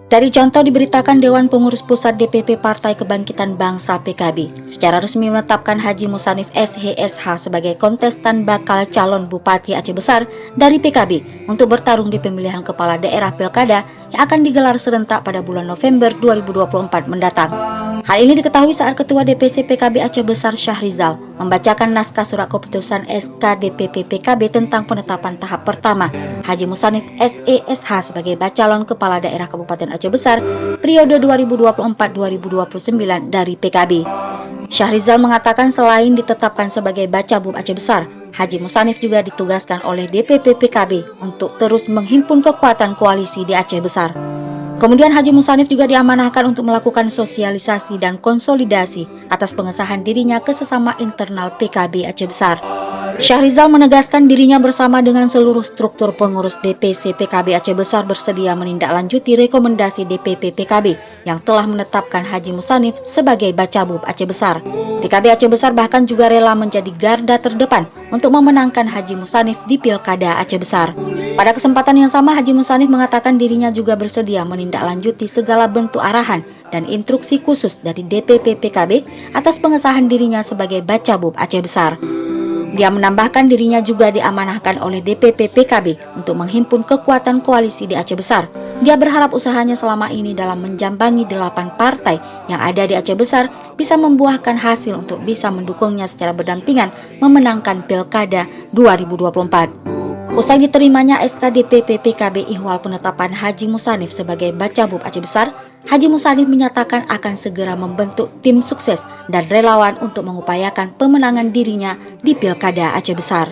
Dari contoh diberitakan Dewan Pengurus Pusat DPP Partai Kebangkitan Bangsa PKB secara resmi menetapkan Haji Musanif SHSH sebagai kontestan bakal calon Bupati Aceh Besar dari PKB untuk bertarung di pemilihan kepala daerah pilkada yang akan digelar serentak pada bulan November 2024 mendatang. Hal ini diketahui saat Ketua DPC PKB Aceh Besar Syahrizal membacakan naskah surat keputusan SK DPP PKB tentang penetapan tahap pertama Haji Musanif SHSH sebagai bacalon kepala daerah Kabupaten Aceh Besar periode 2024-2029 dari PKB. Syahrizal mengatakan selain ditetapkan sebagai Bacabub Aceh Besar, Haji Musanif juga ditugaskan oleh DPP PKB untuk terus menghimpun kekuatan koalisi di Aceh Besar. Kemudian Haji Musanif juga diamanahkan untuk melakukan sosialisasi dan konsolidasi atas pengesahan dirinya ke sesama internal PKB Aceh Besar. Syahrizal menegaskan dirinya bersama dengan seluruh struktur pengurus DPC PKB Aceh Besar bersedia menindaklanjuti rekomendasi DPP PKB yang telah menetapkan Haji Musanif sebagai Bacabub Aceh Besar. PKB Aceh Besar bahkan juga rela menjadi garda terdepan untuk memenangkan Haji Musanif di Pilkada Aceh Besar. Pada kesempatan yang sama, Haji Musanif mengatakan dirinya juga bersedia menindaklanjuti segala bentuk arahan dan instruksi khusus dari DPP PKB atas pengesahan dirinya sebagai Bacabub Aceh Besar. Dia menambahkan dirinya juga diamanahkan oleh DPP PKB untuk menghimpun kekuatan koalisi di Aceh Besar. Dia berharap usahanya selama ini dalam menjambangi 8 partai yang ada di Aceh Besar bisa membuahkan hasil untuk bisa mendukungnya secara berdampingan memenangkan Pilkada 2024. Usai diterimanya SK DPP PKB ihwal penetapan Haji Musanif sebagai Bacabub Aceh Besar, Haji Musanif menyatakan akan segera membentuk tim sukses dan relawan untuk mengupayakan pemenangan dirinya di Pilkada Aceh Besar.